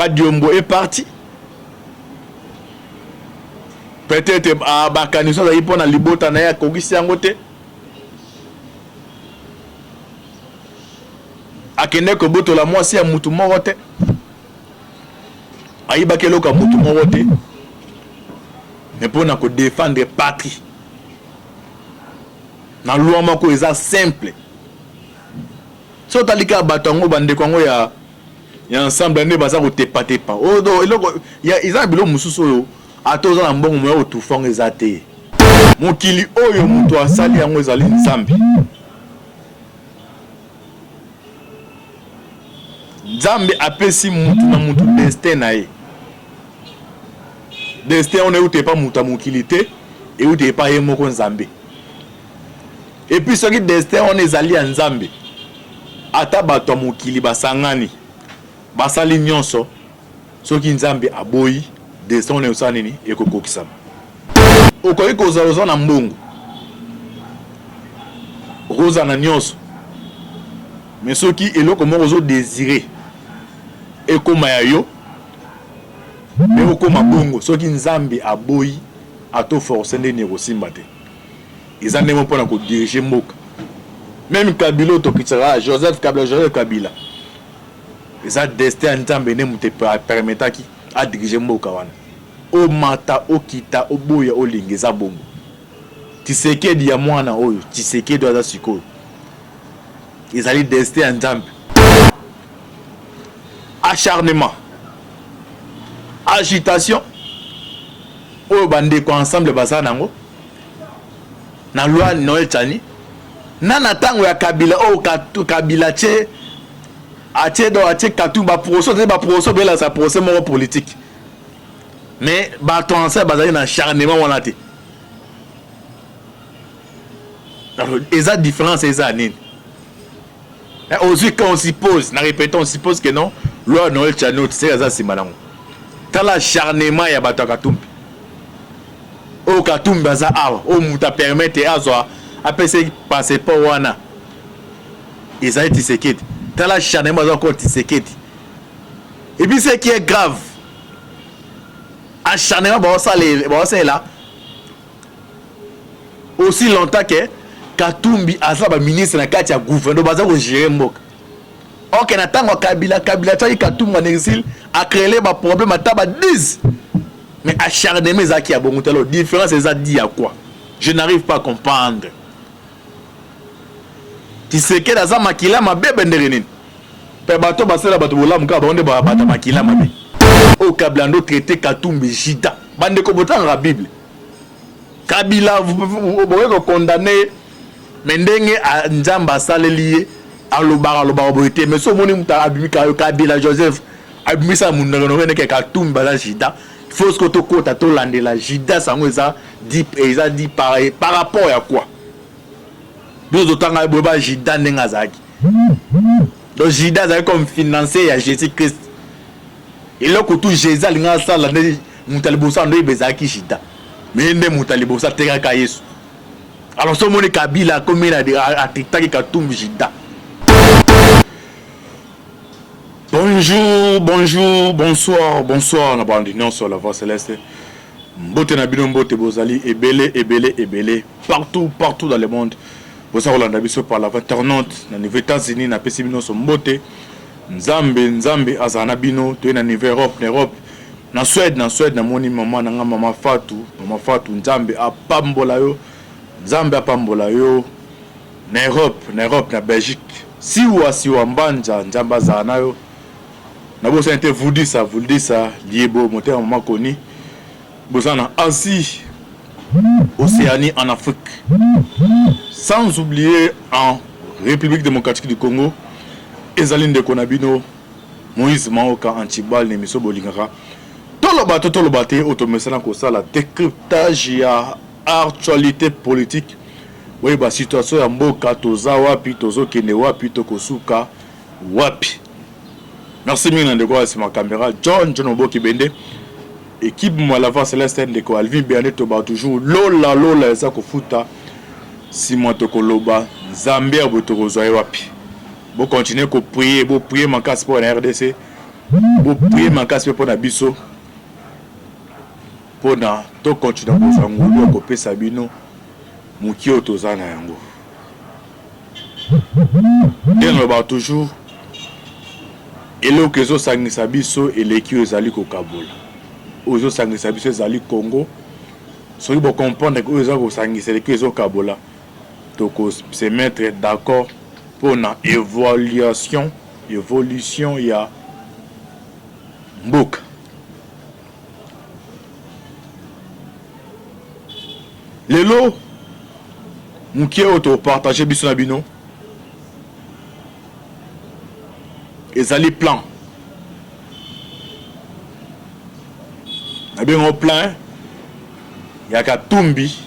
Kadiombo est parti. Peut-être à Bakanisson, il y a Libota Naya Kogisi Angote. Akene Koboto la moi si à Moutoumorote. Aïbakelo ka Moutoumorote. Mais pour nous défendre patrie. Dans le loi mako est simple. Si on a dit que Batango bande Kongo ya ensemble ne baza ko tepa. Oh do ya ils ont bilo mususu atoza na mbongo mo to fond ezate. Mokili oyo muto asali yango ezali Nzambe. Nzambe apesi mutu na mutu destin na ye. Destin on est pas muta mokilité et ou t'es pas yemoko Nzambe. Et puis ce qui destin on est allié à Nzambe. Ata bato mokili basangani. Basali nyonso. Ce qui Nzambe aboyi destin on est osanini et kokokisama. Okoyi koza na mbongo. Rosa na nyonso. Mais ce qui est là comme on désiré. Et comme yo. Mais au comme bongo, ce qui Nzambe aboyi ato forcer de négocier mbate. Ils en ont pas pour diriger Moka. Même Kabila to kitara Joseph Kabila. Ils ont destin Nzambe ne mute permettre qui à diriger Moka wana. O mata o kita o boya o lingeza bongo. Tshisekedi ya mwana oyo, Tshisekedi aza sikoyo. Ils allaient destin Nzambe. Acharnement. Agitation. Oyo bande ko ensemble basa nango. Na loi Noël Tchani. Nana tango ya Kabila o Kabila che ache do ache Katumba procès bela sa procès moro politique. Mais ba to ensemble bazali na acharnement wana te. Eza différence eza nini? Aussi quand on s'y pose, répétons, on suppose que non, loi Noël Tchani c'est ça c'est malango. T'as l'acharnement ya bato Katumbi. O Katumbi baza awa, o muta permettre azwa apese passer pas wana. Isaïe Tshisekedi. T'as l'acharnement encore Tshisekedi. Et puis ce qui est grave, acharnement c'est là. Aussi longtemps que Katumbi asa ba ministre na kati ya gouvernement baza ko gérer mboka. Ok na tango Kabila tali Katumbi en exil a créé ba problème ataba 10. Mais acharnement zaki ya bongutelo différence ça dit à quoi? Je n'arrive pas à comprendre. Tshisekedi asa makila mabebe nderenini. Pe bato basela bato bolamu ka bonde ba bata makila mabe. O Kabila ndo traité Katumbi jida. Bande ko botanga la Bible. Kabila vous pouvez condamner. Mais ndenge Nzamba salelié alobara boité mais so moni muta abimika Kabila Joseph abimisa mundango ne Katumbi la jida faut que to kota to landela jida sango eza dit par rapport à quoi deux otanga boba jida ndenga zaki donc jida za comme financier ya Jésus Christ et là que tout Jésus alinga sala ne mutalibosa ndo bezaki jida mais nde mutalibosa teka ka Yesu. Alors, ce monde Kabila, comme il a dit à TikTok, Katumbi Jida. Bonjour, bonsoir, la bande non sur la voix céleste. Mbote na bino mbote bozali, ebele, partout dans le monde. Vous avez l'andabiso par la internaute, dans les États-Unis, na pesi bino so mbote. Nzambe, azana bino, tu es na niveau Europe. Na Suède, na moni mama Fatou, Nzambe a pambola yo. Nzambe apambola yo na Europe na Belgique siwa mbanja Nzamba zana yo na bosa inte vous dit ça liebo moteur mama koni bosa na Asie Océanie en Afrique sans oublier en République démocratique du Congo ezaline de Konabino Moïse Maoka Antibal ne miso bolingaka toloba te automesana ko sala décryptage ya actualité politique. Oui, bah situation ya mboka toza wapi tozo kene wapi tokosuka wapi. Merci mille de quoi c'est ma caméra John Oboki Bende équipe moi la voix céleste de ko Alvin Bernet to ba toujours lola ça ko futa Simon Tokoloba Zambia botorozo wapi. Bo continuer ko prier ma casse pour la RDC Vous priez ma casse pour na biso. Pour na to continuer pour sangolo kopé sabino. Muki otozana yango. Bien on va toujours. Et là que zo sangisa biso et l'équipe ezali ko Kabola. Ozo sangisa biso ezali Congo. Soki vous comprenez que vous avez l'équipe au Kabola. Donc se mettre d'accord pour une évaluation il y a Mboka. Les lots Mouké auto partager biso na bino. Ezali plan. Na bien au plan ya Katumbi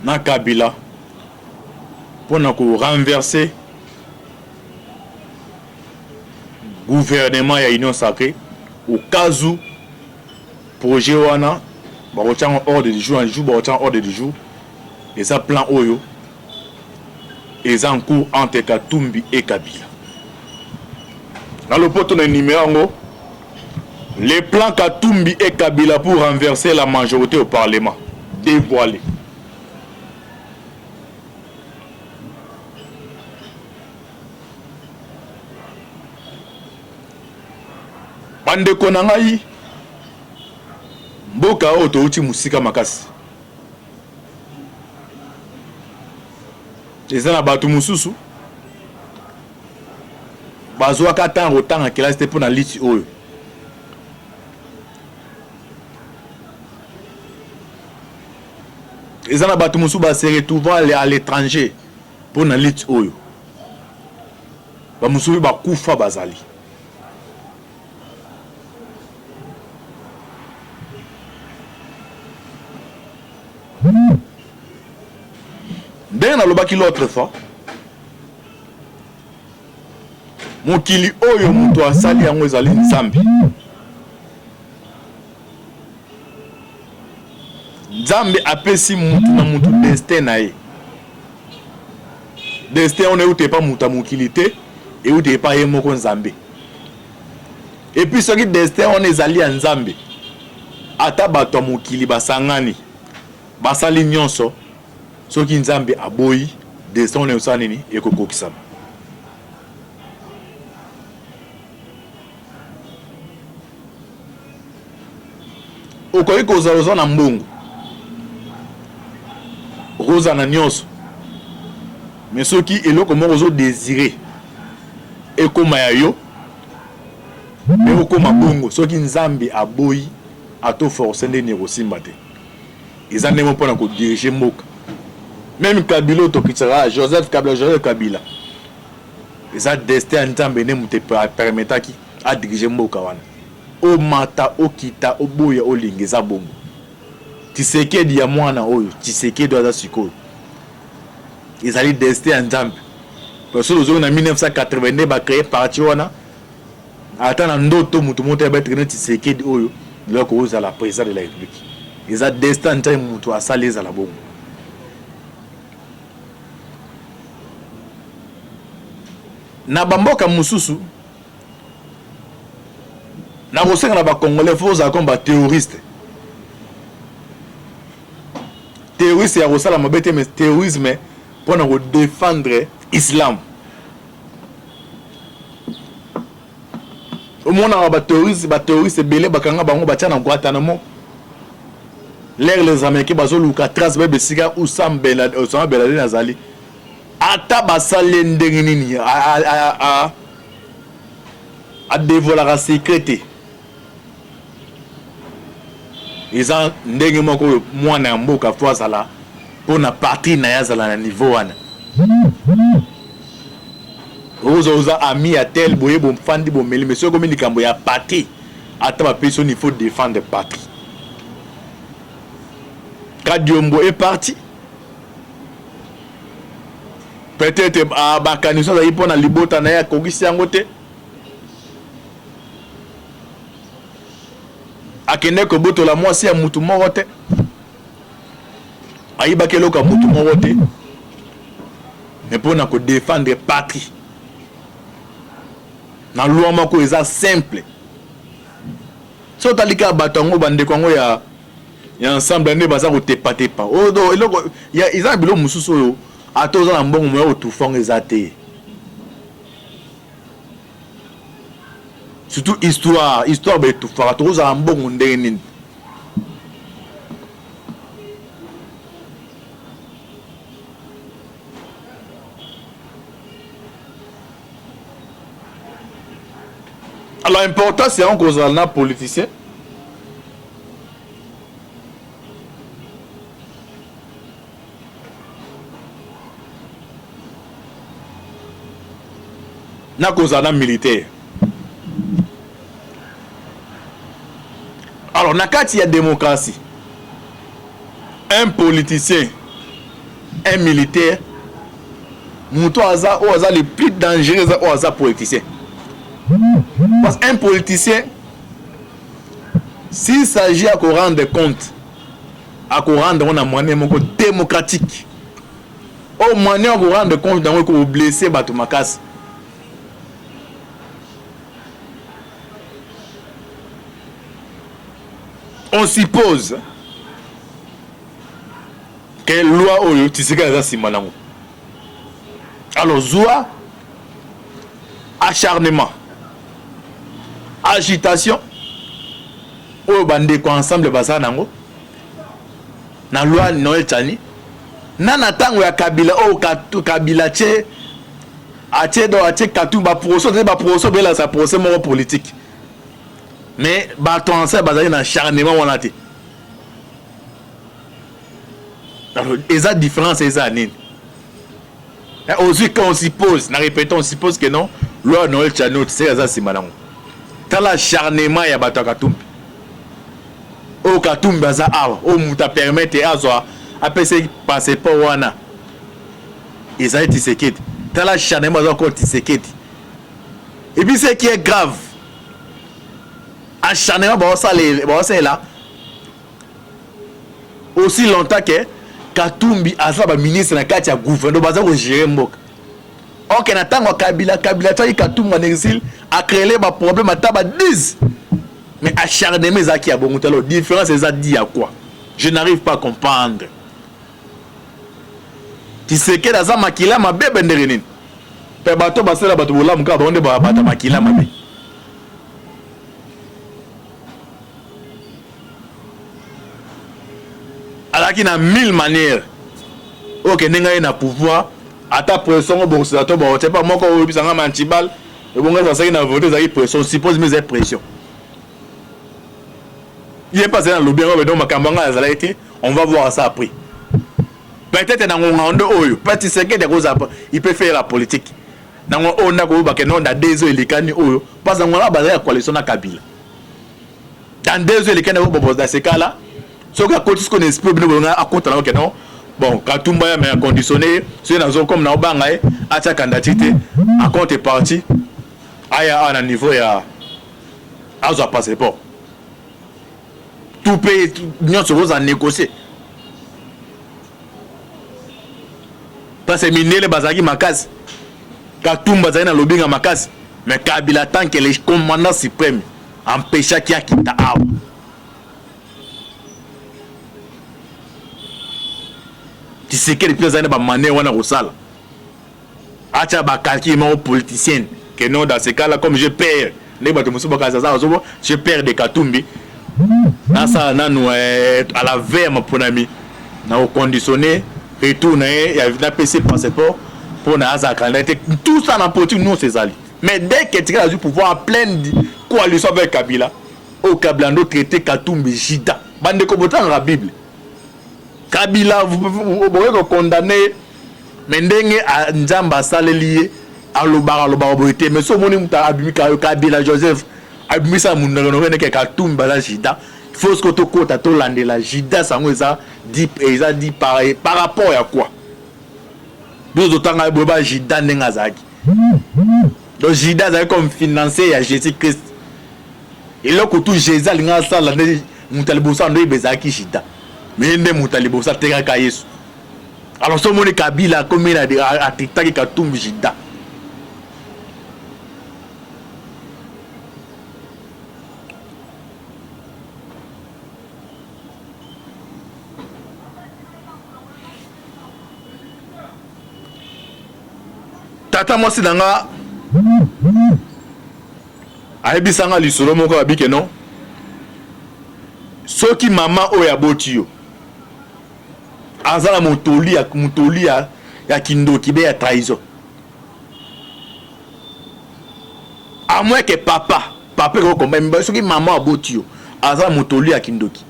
na Kabila pour nous renverser gouvernement ya Union Sacrée au cas où projet wana ba retient ordre du jour un jour ba retient ordre du jour et ça plan oyo et en cours entre Katumbi et Kabila dans le poteau numéro les plans Katumbi et Kabila pour renverser la majorité au Parlement dévoilés. Bande konangai mboka oto uti musika makasi. Ezana batu mususu bazwa katan rotanga kelasi te pona liti oyo. Ezana batu mususu ba se retrouver à l'étranger pona liti oyo. Ba mususu ba kufa bazali. Dans le l'autre fois, mokili oyo muto asali yango ezali Nzambe. Nzambe apesi mutu na mutu destin na ye. Destin on est pas muta mokili te et ou pas ye moko Nzambe. Et puis ce qui destin on ezali ya Nzambe. Ata bato mokili basangani. Basali nyonso. Ce qui Nzambe aboyi destin on est nini et kokokisama. Okoki kozaloza na mbongo roza na nyonso mais soki eloko moko ozo désirer ekoma ya yo mais okoma bongo soki Nzambe aboyi ato forcer nde nekosimba te eza ndenge mpona kodiriger mboka même Kabila otokitsaka Joseph Kabila eza destin ya Nzambe nde moto permetaki adiriger mboka wana o mata o kita o boya o lingeza bongo Tshisekedi ya mwana oyo Tshisekedi aza sikoyo ezali destin ya Nzambe parce que ozongi na 1982 ba créer parti wana ata na ndoto mutu moto ya betre Tshisekedi oyo loko oza la président de la République eza destin Nzambe mutu asali ezala bongo na bamboka mususu na kosenga na ba congolais faut comme ba terroriste ya kosala mabete mais terrorisme pour nous défendre islam au monde ba terroriste belé bakanga bango batia na Guantanamo l'air les américains bazoluka trace bebe sika Osama Ben Laden azali ata basale ndenge nini a dévoiler la sécurité. Ils ont ndenge moko mwana mboka fwa zala pour na partie na yazala na niveau wana. Oza ami à tel boye bon fandi bon meli monsieur comme likambo ya partie ata ba personne il faut défendre patrie. Kadiombo est parti. Peut-être à bakaniso za ipona libota na ya kogisi yango te. Akende ko boto la mwasi ya mutu moko te. Ayiba keloka mutu moko te. Mais pour na ko défendre patrie. na loi moko eza simple so talika batango bande kongo ya ensemble ne baza ko tepa oh do eloko ya iza bilo mususu yo atoza na mbongo mo otufanga ezate surtout histoire ba etufaka toza na mbongo ndenge nini. Alors l'important c'est un cause politicien. Na cause militaire. Alors na kati ya démocratie. Un politicien, un militaire, mouto aza ou aza le plus dangereux ou aza politicien. Parce qu'un politicien, s'il s'agit à qu'on rende compte, à qu'on rende une manière démocratique, au manière qu'on rende compte d'un coup blessé, bah tout ma casse. On suppose que loi ou tu sais que c'est malango. Alors zoa acharnement. Agitation au bande ko ensemble basa nango na loi Noël Tchani na tango ya Kabila o Kabila che ache do ache Katumba procès bela sa procès mo politique mais ba ton ensemble bazali na charnement wana te. Alors eza différence eza nini aussi quand on suppose na répétons on suppose que non loi Noël Tchani c'est ça c'est malango tala acharnement ya bato Katumbi o Katumbi aza awa o muta permettre azwa apese passeport wana ezali Tshisekedi tala acharnement aza ko Tshisekedi et puis ce qui est grave acharnement ba ça là aussi longtemps que Katumbi aza ba ministre na kati ya gouvernement baza ko gérer mboka. Ok, na tango Kabila tali Katumbi en exil a créé ba problème ataba 10. Mais acharnement zaki a bon talo différence ça dit à quoi? Je n'arrive pas à comprendre. Tu sais que dans makila ma bebe nderenine. Pe bato basela bato bolam ka bonde ba bata makila mabe. Alors qu'il y a 1000 manières. Ok, n'engaye na pouvoir. Ata pression bon c'est toi bon c'est pas moi quand on ça mantibal et bon ça c'est une voter ça pression suppose mais cette pression il est passé dans le bureau donc makambanga ça a été on va voir ça après peut-être dans ngondo oyo peut-être c'est que des choses il peut faire la politique dans on a ko ba que non da deux ans ilikani oyo parce que on a basé la coalition na Kabila dans deux ans ilikani ko propose dans ce cas là ce que côté ce qu'on espère bien à contre là que non. Bon, Katumba mais conditionné, c'est dans comme na obanga acha candidature à compte parti aya à niveau ya azo passeport. Tout pays nous sommes en négocier. Parce que minele bazaki makasi. Katumba zana lobinga makasi, mais Kabila tant que les commandants suprêmes empêcha qu'il y a kita awa. Tu sais que les personnes ba mané wana rosala acha ba calculement politicien que non dans ce cas là comme je perds les bato musuba kaza je perds de Katumbi na ça na nous à la veille mon ami na conditionné retourner il y a na PC passeport pour na za candidat tout ça na politique nous c'est ça mais dès que tu as du pouvoir en pleine coalition avec Kabila au Kablando traité Katumbi Jida bande ko botan la Bible Kabila vous pouvez condamner mais ndenge Nzamba salelié à l'obara boité mais ce moni muta abimi Kabila Joseph abimi sa munano que Katumbi bala Jida il faut que to kota to landela Jida sango eza dit par rapport à quoi nous autant boba Jida ndenga zaki donc Jida c'est comme financier à Jésus-Christ et là que tout Jésus linga sala ne mutalibosa ndo bezaki Jida mais ne mutalibosa teka ka Yesu. Alors ce moni Kabila comme il a TikTok Katumbi Jida tata mwasi nanga ayebisanga lisolo moko abike non soki mama oyo aboti yo azala motoli ya kindoki be ya trahison à moins que papa ko komba soki mama aboti yo azala motoli ya kindoki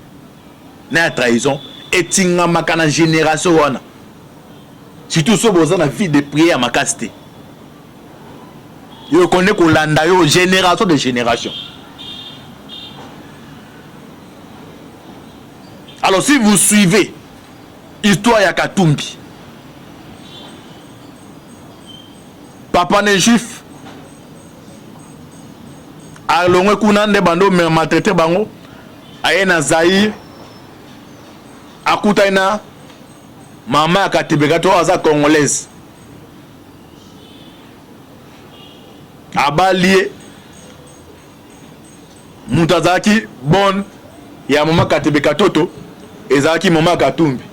na ya trahison etingamaka na génération wana surtout so boza na vie de prière makasi te yo connaît kolanda yo génération de génération. Alors si vous suivez histoire ya Katumbi, papa ne juif alongwe kuna nde bando me maltraité bango aye na Zaïre akuta ina mama ya Katibeka to aza congolaise abalie mutazaki bon ya mama Katibeka toto ezaki mama Katumbi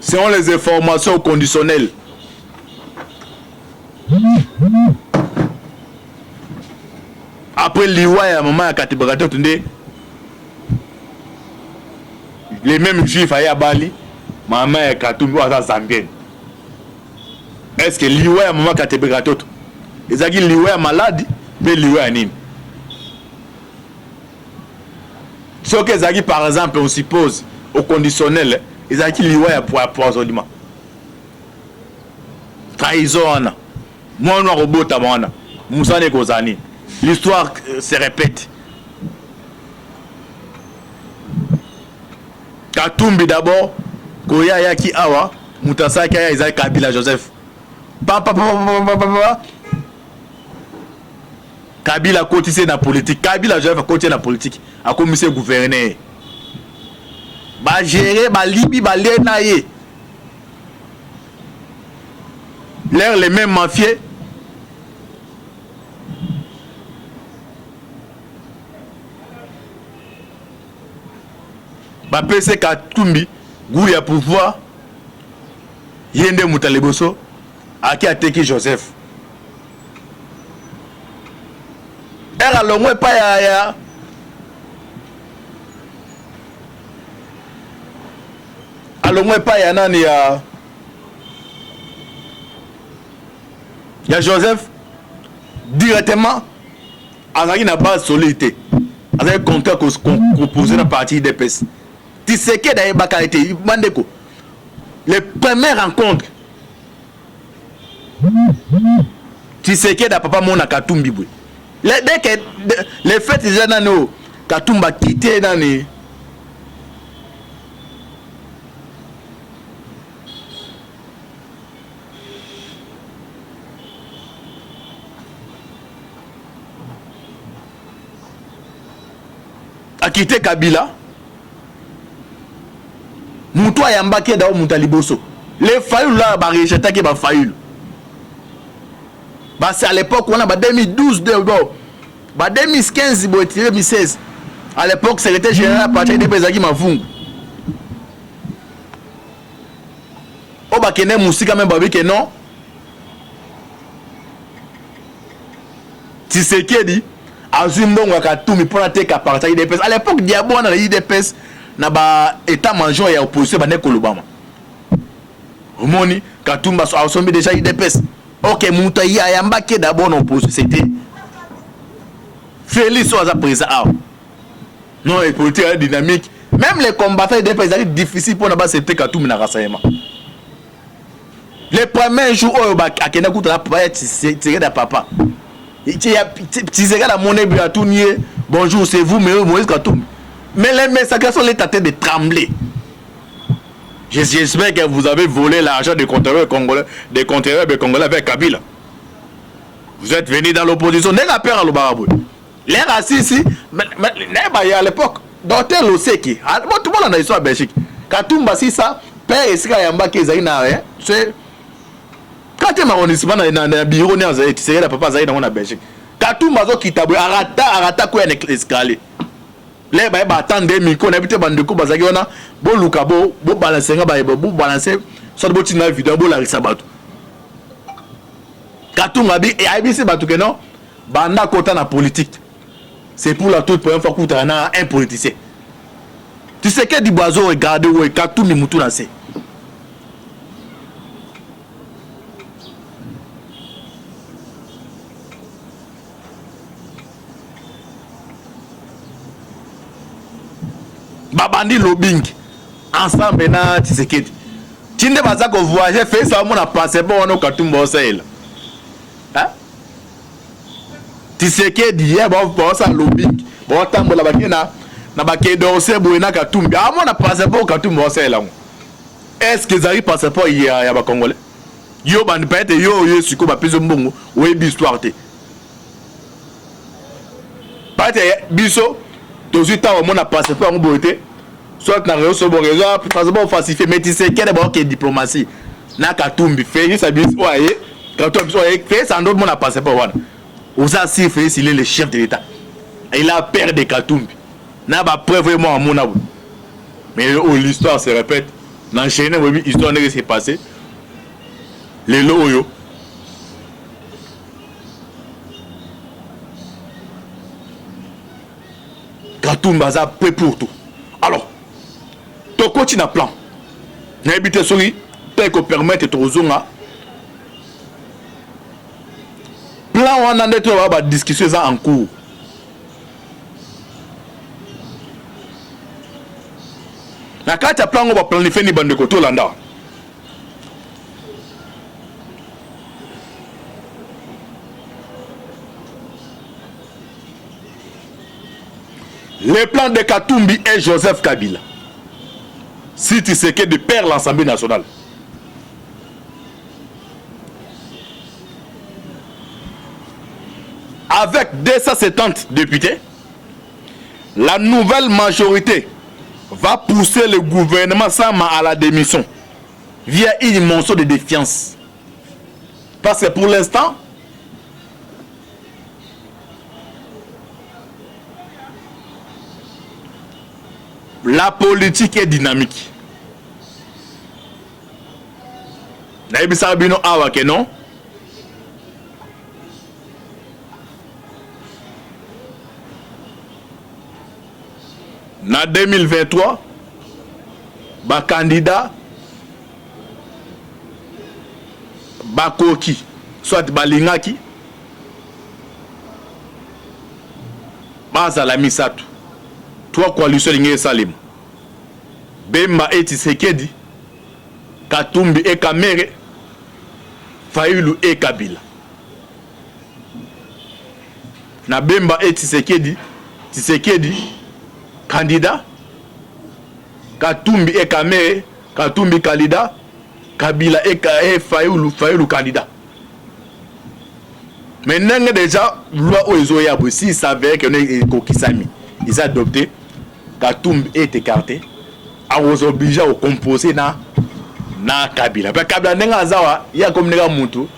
selon les informations conditionnelles. Après l'iwa ya mama Katibeka toto nde les mêmes juifs à Bali, maman est Katumbi ou zambienne. Est-ce que l'iwa ya maman Katibeka toto? Ils ont dit l'iwa ya malade, mais l'iwa ya nini? Ce que ils ont dit par exemple, on suppose au conditionnel, ils ont dit l'iwa ya poisonnement. Trahison, moi on a robot à moi, Moussa Nekozani. L'histoire se répète. Katumbi d'abord, Koya Yaki Awa, Mutasaka ya Isaac Kabila Joseph. Papa. Kabila cotisé dans la politique. Kabila Joseph a cotisé dans la politique. A commissaire gouverneur. Ba gérer, ba libi, ba lenaye. L'air les mêmes mafieux. Ba PC Katumbi goût ya pouvoir yende mutaleboso aki ateki Joseph era longwe pa ya alongwe pa ya nani ya Joseph directement azaki na base solide azaki contrat composé na partie des PS. Tu sais que d'ailleurs Bakarité Mandeko les premières rencontres tu sais que da papa mona Katumbi bwe dès que les fêtes déjà nano Katumba quitté nani a quitté Kabila. Moutoua yambaki d'ao Moutaliboso. Les failles là, bah rejeté qui bah failles. Bah c'est à l'époque on a bah 2012 bah 2015 bah 2016. À l'époque secrétaire général à partir de Bezaki Mavung. Oh bah kene musika même babi que non. Tu sais qui dit Azumbo Wakatumi pour la tête à partir des PS. À l'époque Diabo on a eu des PS. Na ba état-major ya opposition ba nekolobama omoni Katumba so asombi déjà IDPS. OK muta ya yambake d'abord en opposition c'était Félix Oza président non et politique dynamique même les combattants IDPS c'est difficile pour na ba c'était Katumbi na Rassayema les premiers jours au ba akena kutra pa tirer da papa tirer la monnaie bi atunier bonjour c'est vous mais Moïse Katumbi. Mais les messages sont les tâtés de trembler. J'espère que vous avez volé l'argent des conteneurs congolais, avec Kabila. Vous êtes venus dans l'opposition. N'est-ce pas peur à l'Obarabou? Les racistes ici, mais à l'époque, docteur Loseki, tout le monde en a histoire Belgique. Katumba si ça, père et Sika Yamba qui est c'est quand tu m'as dit dans le bureau, tu serais la papa Zaïda dans Belgique. Katumba zo kitabou, arata quoi un escalier. Les ba attendre micro na bité bandeko bazaki wana bo luka bo balancer nga ba bo balancer so bo tina vidéo bo la risabatu Katunga bi et ABC batuke non banda kota na politique. C'est pour la toute première fois qu'on a un politicien. Tu sais que du boiseau regarde où Katumbi mutu na se. Babandi lobbying ensemble na Tshisekedi. Tinde baza ko voyager fait ça mon passeport on Katumbi osela. Hein? Tshisekedi ye ba ça lobbying. Ba tambola bakina na bakedo ose boina Katumbi. Ah mon passeport Katumbi osela. Est-ce que zari passeport ya ba congolais? Yo bandi pete yo siko ba piso mbongo we bi histoire te. Pate biso tozu ta mon passeport en boité. Soit na réseau sur bon réseau passeport falsifié mais Tshisekedi ba que diplomatie. Na Katumbi fait ça bis oye Katumbi fait ça d'autres mon passeport wana. Osa si fait s'il est le chef de l'état. Il a peur de Katumbi. Na ba preuve vraiment mon abou. Mais l'histoire se répète. N'enchaîner oui histoire ne s'est passé. Les loyo Katumbi baza prêt pour tout. Alors to continue na plan. Na habité sori peut que permettre to zonga. Plan wana ndeto ba discussion ça en cours. Na kati ya plan on va planifier ni bande ko to landa. Le plan de Katumbi et Joseph Kabila. Si tu sais que de perdre l'Assemblée nationale. Avec 270 députés, la nouvelle majorité va pousser le gouvernement Sama à la démission via une motion de défiance. Parce que pour l'instant, la politique est dynamique. Naïbisa Bino Awake non? Na 2023, ba candidat Bakoki, soit Balingaki, Bazala Misatu. Trois coalitions lignées Salim. Bemba et Tshisekedi, Katumbi et Kamere, Fayulu et Kabila. Na Bemba et Tshisekedi, candidat, Katumbi et Kamere, Katumbi candidat, Kabila et Fayulu candidat. Maintenant déjà, loi Oezoya, si ça veut que nous avons ils ont adopté, Katumbi est écarté, à vous obliger à composer na Kabila. Parce que Kabila n'est pas il y a comme les gens moutou.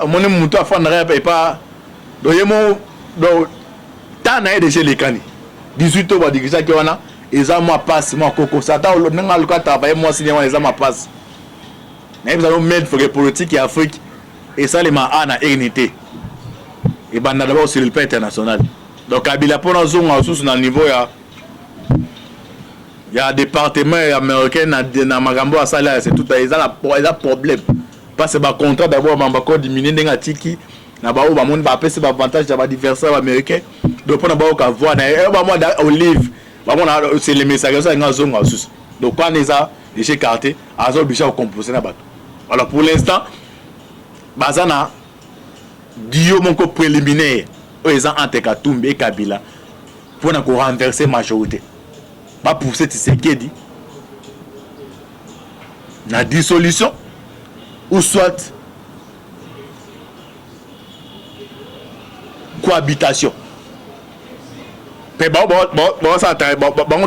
Mon moutou a fait un rêve et pas. Donc il y a tant de chez les cani. 18 ans, ils ont ma passe, moi coco. Ça t'a le cas travailler moi cinéma ils ont ma passe. Mais nous allons mettre pour politique et Afrique et ça les ma na unité. Et ben d'abord sur le plan international. Donc Kabila pour la zone sous dans le niveau il y a des départements américains dans Magambo à ça là c'est tout ils ont problème parce que ba contrat d'abord ba diminuer ndenga tiki na ba ba monde ba pèse ba avantage de ba adversaire américain donc pour na ba ka voir na ba moi olive ba moi c'est les messages ça dans zone sous donc quand les a déjà carté azo obligé à composer na bato. Alors pour l'instant bazana dio mon co préliminaire ils ont entre Katumbi et Kabila pour nous renverser majorité. Pas pousser Tshisekedi la dissolution ou soit cohabitation. Bon ça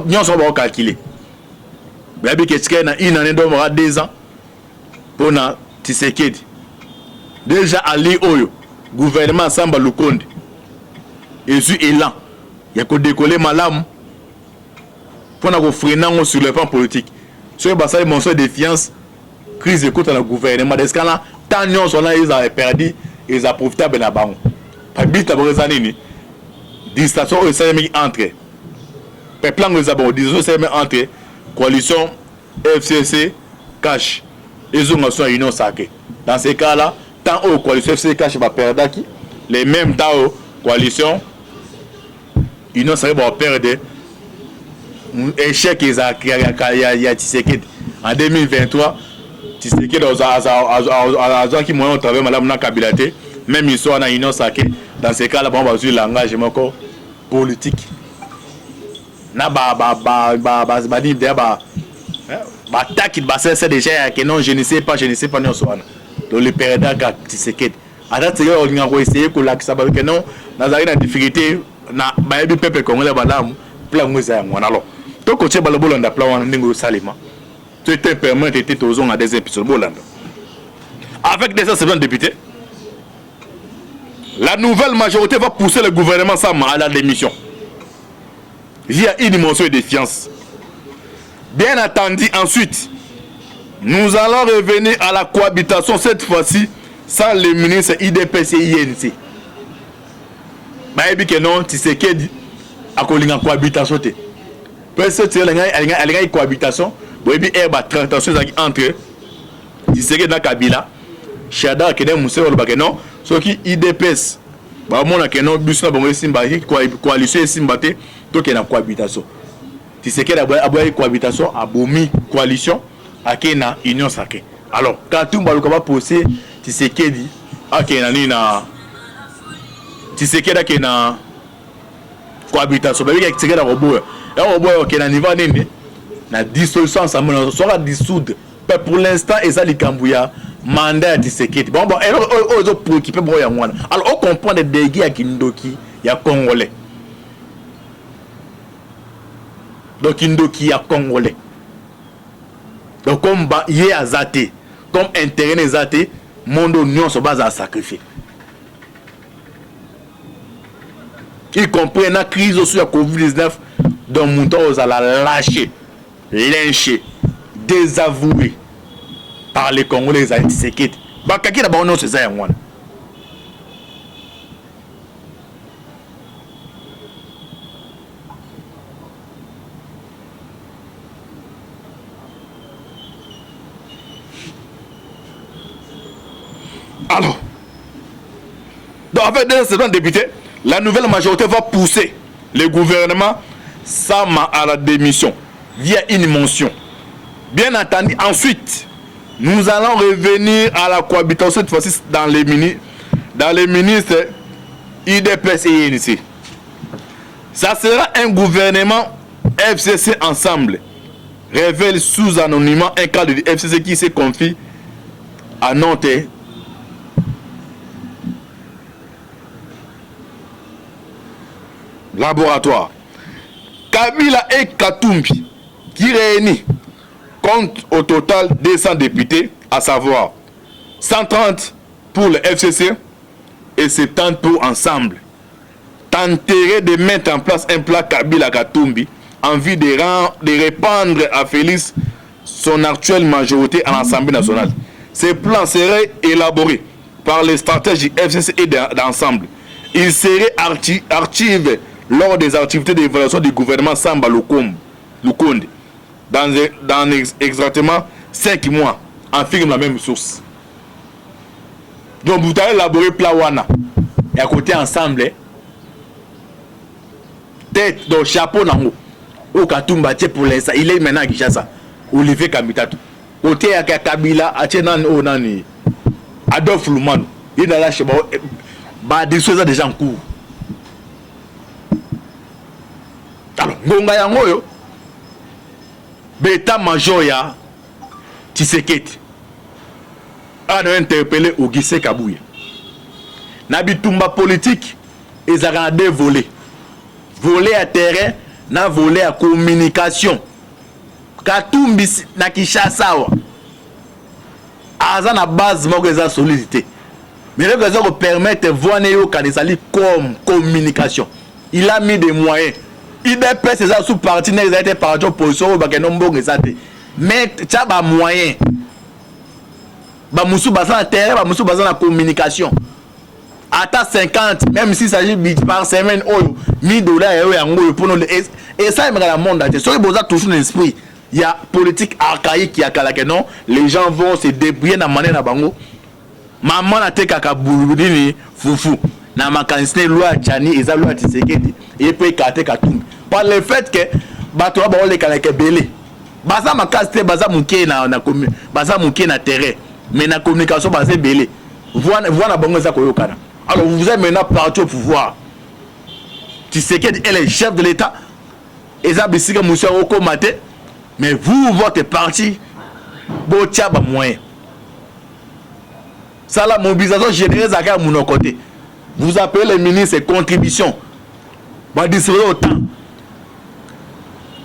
nous sommes calculer. Mais bien que na une année d'omra 2 ans pour na Tshisekedi. Déjà Ali Oyo gouvernement Samba Lukonde et su élan il y a que décoller malam pour nous freiner sur le plan politique. Sur le bassin de défiance crise écoute dans le gouvernement des scandales tant nyonso na ils ont perdu ils ont profitable na bango pa bit na boza nini distraction et entre plan les abos disons c'est entre coalition FCC cash et ont sont union sacrée dans ces cas là tant au coalition FCC cash va perdre qui les mêmes temps coalition union sacrée va perdre échec ils a Tshisekedi en 2023 Tshisekedi a qui moyen au travers madame na Kabilate même ils sont en union sacrée dans ces cas là on va sur l'engagement politique na attaque c'est déjà que non je ne sais pas non soana donc le perdant ka Tshisekedi attends c'est on a essayer que là ça que non nazari na difficulté na ba bi peuple congolais balamu plan ngweza ngwana alors to ko tsheba le bolanda plan wana ndingo salima tu étais permanent était aux à des épisodes bolanda avec des 170 députés. La nouvelle majorité va pousser le gouvernement Sama à la démission. Il y a une dimension de défiance. Bien entendu, ensuite, nous allons revenir à la cohabitation, cette fois-ci, sans le ministre IDPS et INC. Mais que non, tu sais qu'il y a une cohabitation. Parce que tu as une cohabitation, il y a une transaction entre tu sais que dans Kabila, Chada, qui est un non. Ce qui IDPS, bah mon a que non bus na bongo simba coalition simba te to que na cohabitation. Tu sais que la cohabitation a bomi coalition a que na union sacrée. Alors quand tout le monde va poser tu sais que dit a que na ni na tu sais que na cohabitation. Bah oui tu sais que na robot. Là robot que na niveau nini na dissolution ensemble sera dissoudre. Pour l'instant et ça likambouya mandat de sécurité bon ils ont préoccupé bon ya ngwana alors on comprend des dégâts à Kindoki ya congolais donc Kindoki ya congolais donc comme yé azate comme intérêt les athées monde union se base à sacrifier y compris la crise aussi à Covid-19 dont montant aux à la lâcher lyncher désavoué par les Congolais à Tshisekedi. Bakaki d'abord non c'est ça moi. Alors, donc avec des sénateurs députés, la nouvelle majorité va pousser le gouvernement Sama à la démission via une motion. Bien entendu, ensuite, nous allons revenir à la cohabitation cette fois-ci dans les ministres IDPS et INC. Ça sera un gouvernement FCC ensemble. Révèle sous anonymat un cadre de FCC qui se confie à Nantes. Laboratoire. Kabila et Katumbi qui réunit compte au total 200 députés, à savoir 130 pour le FCC et 70 pour ensemble. Tenterait de mettre en place un plan Kabila Katumbi en vue de répandre à Félix son actuelle majorité à l'Assemblée nationale. Ces plans seraient élaborés par les stratégies FCC et d'ensemble. Ils seraient archivés lors des activités d'évaluation du gouvernement Samba Lukonde. Dans exactement 5 mois, en film la même source. Donc vous allez élaborer Plawana et à côté ensemble, tête dans chapeau dans au Katumba pour l'instant, il est maintenant à Kinshasa. Olivier Kamitatu. Côté à Kabila, à Tchenan Onani, Adolphe Lumano, il a lâché des choses déjà en cours. Alors, Ngonga Yangoyo. Beta major ya Tshisekedi a interpellé Auguste Kabouya. Na bitumba politique, ils ont deux volets. Volet à terrain, na volet à communication. Katumbi na Kinshasa wa. Aza na base moko eza solidité. Mais le gars permettre voir néo kanisali comme communication. Il a mis des moyens. Il dépasse ça sous partenaire ils a été parti opposition au bac nombre exact mais ça va moyen Ba musu baza na terrain, ba musu baza na communication. Ata 50, même si s'agit par semaine, oh, 1000 $, pour nous. Et ça, il y a un monde entier. Soit vous avez toujours l'esprit, il y a politique archaïque qui a que non, les gens vont se débrouiller dans la manière bango. Maman a été kakaboulini, foufou. Na makanisne loi Tchani, et ça loi Tshisekedi, et puis kate katum. Par le fait que, batoa ba ole kalake belé. Baza makaste, baza mouké na commune, baza mouké na terrain, mais na communication basé belé. Voilà bango za koyokana. Alors vous êtes maintenant parti au pouvoir. Tshisekedi est le chef de l'État. Et ça, c'est monsieur Oko Maté. Mais vous, votre parti, vous avez moyen. Ça, la mobilisation générale, c'est à mon côté. Vous appelez les ministres contributions. Vous distribuez autant.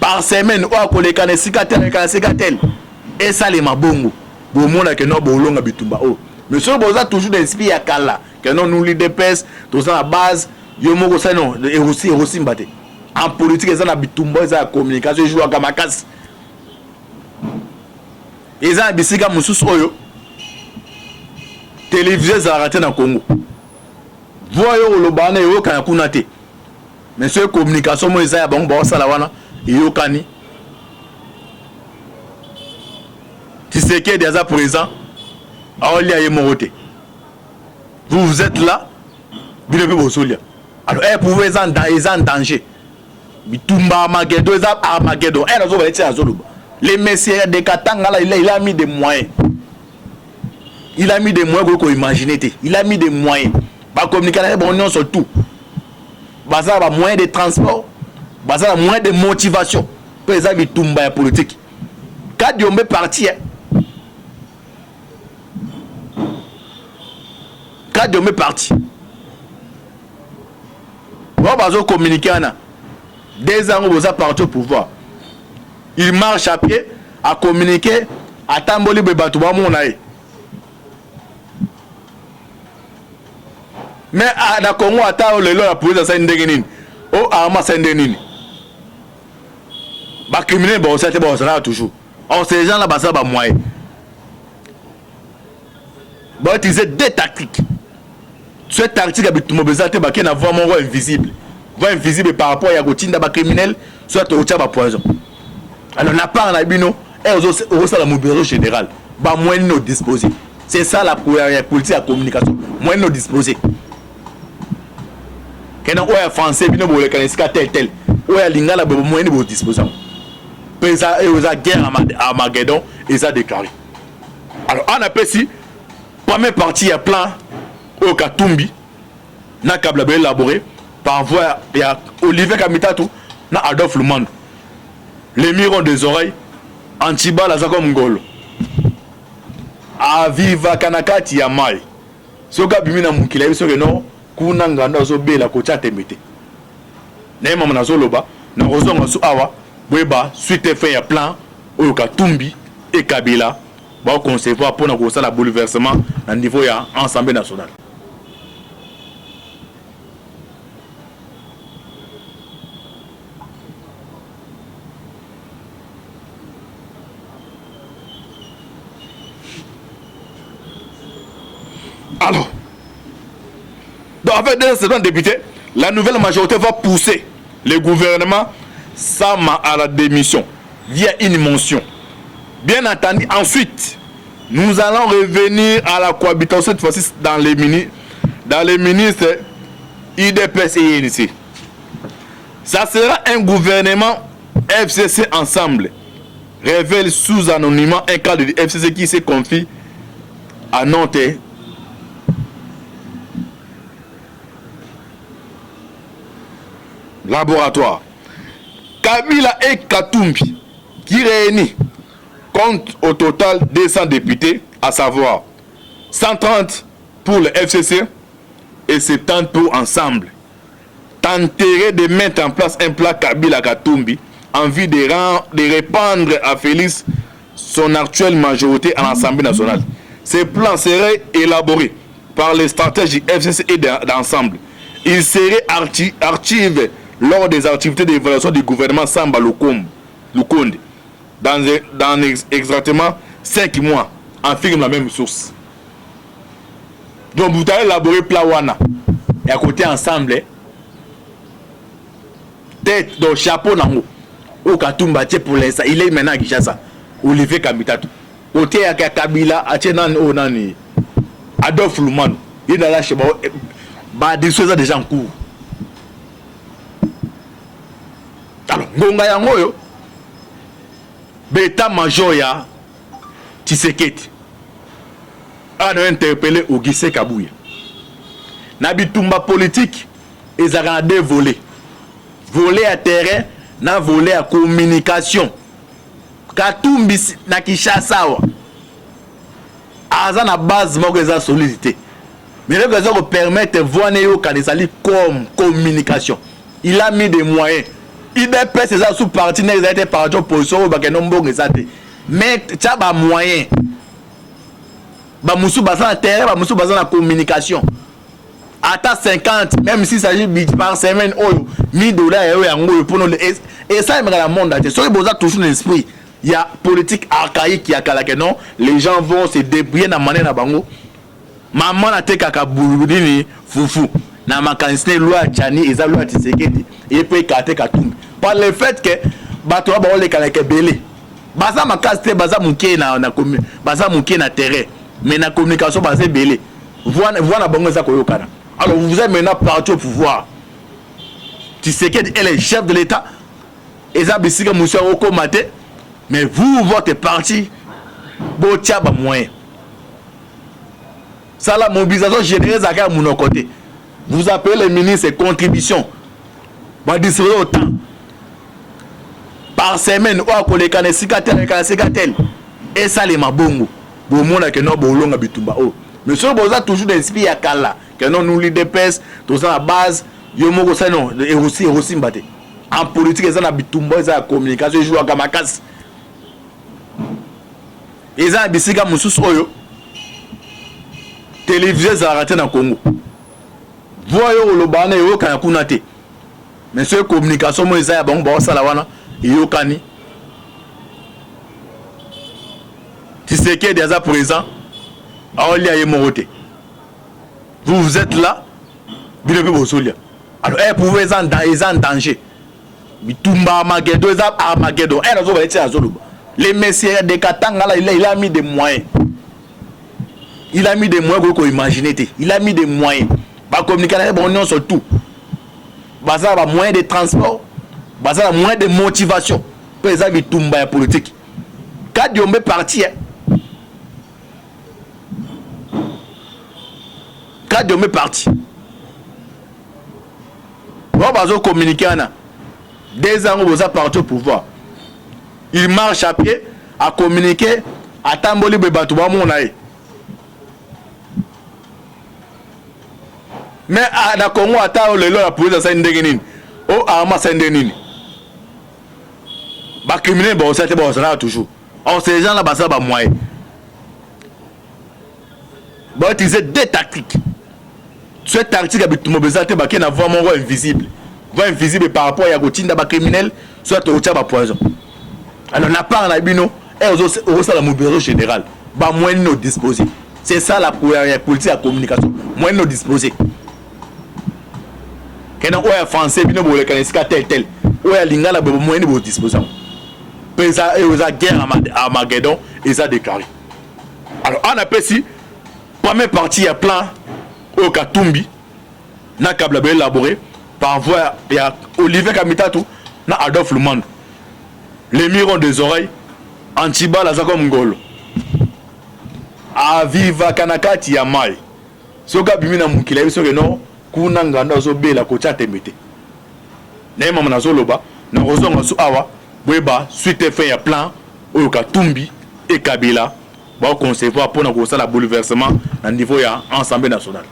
Par semaine, ou à les canessicatel. Et ça, les mabongo. Vous avez que nous avons bitumba. Monsieur Boza toujours d'esprit à Kala. Que non, nous l'IDPS, tout ça à la base, yomo ça non, et aussi mbaté. En politique, ils ont bitumba, ils ont la communication, ils jouent à Gamakas. Ils ont bisika musus oyo. Télévisé ça raté dans Congo. Voyez le bané yo kana kunate. Monsieur communication mo isa ya bango ba sala wana yo kani. Tshisekedi déjà présent. Vous êtes là, alors elle pouvait être en danger. Les messieurs de Katanga, il a mis des moyens. Il a mis des moyens pour imaginer. Il a mis des moyens. Pas communiquer sur tout. Bazar a moyen de transport, bazar a moyen de motivation. Pour les amis Tumba politique. Quand Dieu est parti, Dieu est parti. Bon, bazo communiquer ana. 2 ans vous a parti au pouvoir. Il marche à pied, à communiquer, à tamboli bebatou ba monae. Mais à la Congo ata le la police ça ndengenini. O arma ça ndenini. Ba criminel bon ça toujours. On ces gens là ba ça ba moyen. Bon utiliser des tactiques. Cette tactique a été mobilisée pour qu'il y ait un voie invisible. Voie invisible par rapport à un criminel, soit au tchaba poison. Alors, la part de la la mobilisation générale. Moins nous disposer. C'est ça la politique de communication. Moins nous disposer. Quand on est français, on est tel. On est lingala, moins nous disposer. Puis ça, il y a guerre à Armageddon et ça déclaré. Alors, on appelle ici, première partie, il y a plein. Au Katumbi, na câble élaboré par voie et Olivier Kamitatu, na Adolphe Lumando. Les mirons des oreilles, Antiba la Zakom Ngolo. Aviva Kanakati Yamai. Soka Bimina Mukila, il serait non, Kunanga Nozobe la Kocha Temete. Nema Manazoloba, na Rozonga Suawa, Weba, suite fait un plan, au Katumbi et Kabila, va concevoir pour nous la bouleversement à niveau de l'Assemblée nationale. Alors, donc avec 2 députés, la nouvelle majorité va pousser le gouvernement Sama à la démission via une motion. Bien entendu, ensuite, nous allons revenir à la cohabitation cette fois-ci dans les ministres IDPS et INC. Ça sera un gouvernement FCC ensemble. Révèle sous anonymat un cadre de FCC qui se confie à Nantes. Laboratoire. Kabila et Katumbi qui réunit compte au total 200 députés, à savoir 130 pour le FCC et 70 pour ensemble. Tenterait de mettre en place un plan Kabila Katumbi en vue de répandre à Félix son actuelle majorité à l'Assemblée nationale. Ce plan serait élaboré par les stratégies FCC et d'ensemble. Il serait archivé lors des activités d'évaluation du gouvernement Samba Lukonde dans exactement 5 mois, affirme la même source. Donc vous allez élaborer plan wana et à côté ensemble tête donc chapeau nango au Katumba pour l'instant il est maintenant à Kinshasa Olivier Kamitatu côté ya Kabila achenan onani Adolphe Lumano il a lâché ba des choses déjà en cours. Alors ngonga yango yo beta major ya Tshisekedi a interpellé Augustin Kabouya na bitumba politique ezaka na deux volets. Volet à terrain na volet à communication. Katumbi na Kinshasa wa aza na base moko eza solidité. Mais le gars qui permettre voir néo kanizali comme communication. Il a mis des moyens. Il dépêche ses sous partenaires ils étaient partis en position ba ke nombo ngezate. Mais ça ba moyen. Ba musu baza na terrain, ba musu baza na communication. Ata 50 même si s'agit par semaine oh $1000 pour nous et ça dans le monde entier. Soyez besoin toujours l'esprit. Il y a politique archaïque qui a que non, les gens vont se débrouiller dans manière na bango. Maman na te kaka buludini fufu na makanisne loi Tchani et za loi Tshisekedi et puis kate Katumbi. Par le fait que bato ba ole kala ke belé. Baza makaste baza muké na baza muké na terrain mais na communication baza belé. Voilà bango za koyokana. Alors vous êtes maintenant parti au pouvoir. Tshisekedi est le chef de l'État. Et ça bisika Moussa Oko Mate. Mais vous, votre parti, botia ba moyen. Ça la mobilisation générale à mon côté. Vous appelez les ministres et contributions. Vous distribuez autant. Par semaine, ou à kolekane sikatel, et ça les mabongo. Bon monde que non bolonga bitumba oh. Mais ce que toujours d'esprit à Kala, que non nous l'IDPS, tout ça la base, yomoko ça non, et aussi mbate. En politique, ça na bitumba, ça la communication, joue à Kamakas. Et ça bisika mususu oyo. Télévision ça raté dans Congo. Voyons le bana yo kana kunate. Mais ce communication mo ça ya bango ba sala wana, yo kani. Tshisekedi déjà présent. Vous êtes là, alors elle pouvait être en danger. Les messieurs de Katanga, il a mis des moyens. Il a mis des moyens pour imaginer. Il a mis des moyens. Par communication, surtout. Bazar a moyen de transport. Bazar a moyen de motivation. Pour les amis Tumba politique. Quand Diombe est parti, quand Diombe est parti, on va communiquer. 2 ans, on va partir au pouvoir. Il marche à pied, à communiquer, à Tamboli Bebatouba Monaï. Mais à la Congo, à Taole, la police a Saint-Denis. Oh, Arma Saint-Denis. Bah, criminel, bon, c'était bon, ça toujours. On ces gens là, bah, ça va moyen. Bon, utiliser des tactiques. Cette tactique, c'est qu'il y a vraiment voix invisible. Voix invisible par rapport à Yagotinda, bah, criminel, soit au tchaba poison. Alors, n'a pas un abino, et aussi la mobilisation générale. Bah, moins nous disposer. C'est ça la politique à communication. Moins nous disposer. Quand on est français, bino bole kanisika tel. On est lingala bobo moins nous disposer. Ça et aux guerre à Armageddon et ça déclaré. Alors on appelle si première partie à plan au Katumbi na câble élaboré par voie il y a Olivier Kamitatu na Adolphe Lumano. Les mirons des oreilles Antiba la Zako Ngolo. A viva kanakati ya mai. Soka bimina mukila biso ke no kuna nganda zo bela ko tcha temete. Na mama na zoloba na rozonga su awa Weba, suite fait un plan au Katumbi et Kabila va concevoir pour nous le bouleversement au niveau de l'Assemblée nationale.